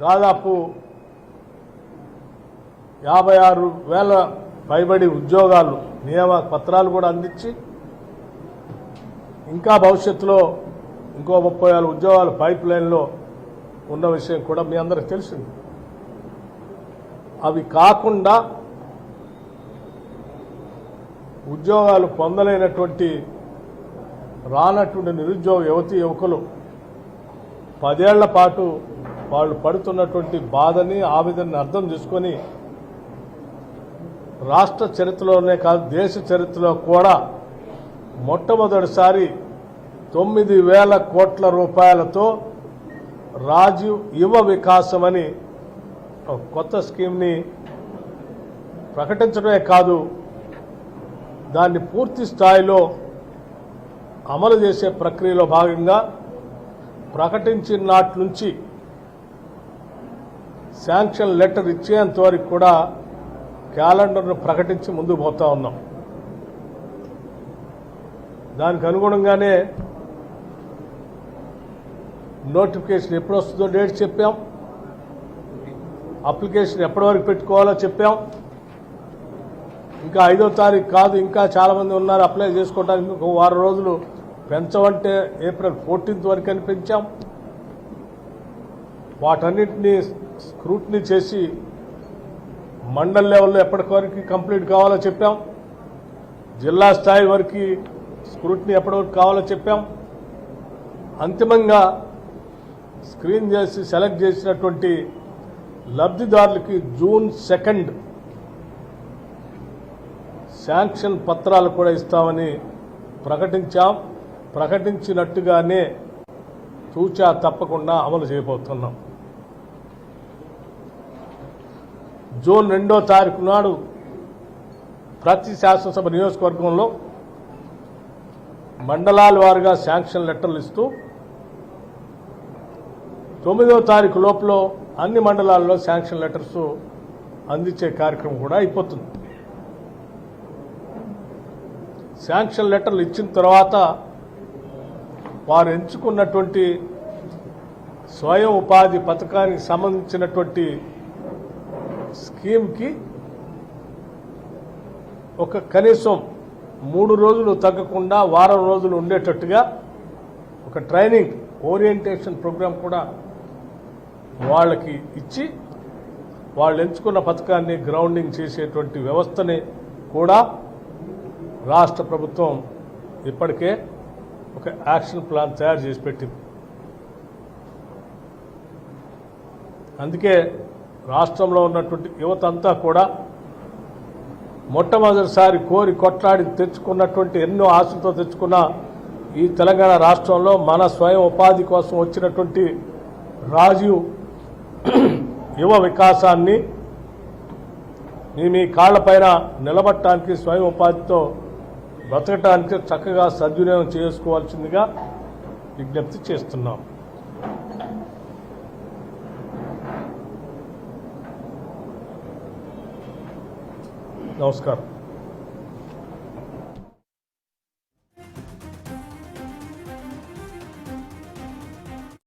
దాదాపు 56,000 పైబడి ఉద్యోగాలు నియామక పత్రాలు కూడా అందించి ఇంకా భవిష్యత్తులో ఇంకో 30,000 ఉద్యోగాలు పైప్ లైన్లో ఉన్న విషయం కూడా మీ అందరికీ తెలిసింది. అవి కాకుండా ఉద్యోగాలు పొందలేనటువంటి రానటువంటి నిరుద్యోగ యువతీ యువకులు 10 ఏళ్ల పాటు వాళ్ళు పడుతున్నటువంటి బాధని ఆవేదనని అర్థం చేసుకొని రాష్ట్ర చరిత్రలోనే కాదు దేశ చరిత్రలో కూడా మొట్టమొదటిసారి 9,000 కోట్ల రూపాయలతో రాజీవ్ యువ వికాసం అని ఒక కొత్త స్కీమ్ని ప్రకటించడమే కాదు, దాన్ని పూర్తి స్థాయిలో అమలు చేసే ప్రక్రియలో భాగంగా ప్రకటించిన నాటి నుంచి శాంక్షన్ లెటర్ ఇచ్చేంత వరకు కూడా క్యాలెండర్ను ప్రకటించి ముందుకు పోతా ఉన్నాం. దానికి అనుగుణంగానే నోటిఫికేషన్ ఎప్పుడు వస్తుందో డేట్ చెప్పాం, అప్లికేషన్ ఎప్పటి వరకు పెట్టుకోవాలో చెప్పాం. ఇంకా 5వ తారీఖు కాదు, ఇంకా చాలామంది ఉన్నారు అప్లై చేసుకోవడానికి. ఒక వారం రోజులు పెంచమంటే ఏప్రిల్ 14th వరకు అని పెంచాం. వాటన్నిటినీ స్క్రూటినీ చేసి మండల్ లెవెల్లో ఎప్పటివరకు కంప్లీట్ కావాలో చెప్పాం, జిల్లా స్థాయి వరకు స్క్రూటినీ ఎప్పటివరకు కావాలో చెప్పాం. అంతిమంగా స్క్రీన్ చేసి సెలెక్ట్ చేసినటువంటి లబ్ధిదారులకి June 2 శాంక్షన్ పత్రాలు కూడా ఇస్తామని ప్రకటించాం. ప్రకటించినట్టుగానే తూచా తప్పకుండా అమలు చేయబోతున్నాం. June 2వ తారీఖు నాడు ప్రతి శాసనసభ నియోజకవర్గంలో మండలాల వారీగా శాంక్షన్ లెటర్లు ఇస్తూ 9వ తారీఖు లోపల అన్ని మండలాల్లో శాంక్షన్ లెటర్స్ అందించే కార్యక్రమం కూడా అయిపోతుంది. శాంక్షన్ లెటర్లు ఇచ్చిన తర్వాత వారు ఎంచుకున్నటువంటి స్వయం ఉపాధి పథకానికి సంబంధించినటువంటి స్కీమ్కి ఒక కనీసం 3 రోజులు తగ్గకుండా వారం రోజులు ఉండేటట్టుగా ఒక ట్రైనింగ్ ఓరియంటేషన్ ప్రోగ్రాం కూడా వాళ్ళకి ఇచ్చి వాళ్ళు ఎంచుకున్న పథకాన్ని గ్రౌండింగ్ చేసేటువంటి వ్యవస్థని కూడా రాష్ట్ర ప్రభుత్వం ఇప్పటికే ఒక యాక్షన్ ప్లాన్ తయారు చేసి పెట్టింది. అందుకే రాష్ట్రంలో ఉన్నటువంటి యువత అంతా కూడా మొట్టమొదటిసారి కోరి కొట్లాడి తెచ్చుకున్నటువంటి ఎన్నో ఆశలతో తెచ్చుకున్న ఈ తెలంగాణ రాష్ట్రంలో మన స్వయం ఉపాధి కోసం వచ్చినటువంటి రాజీవ్ యువ వికాసాన్ని మీ కాళ్లపైన నిలబట్టడానికి స్వయం ఉపాధితో బ్రతకటానికి చక్కగా సద్వినియోగం చేసుకోవాల్సిందిగా విజ్ఞప్తి చేస్తున్నాం. నమస్కారం.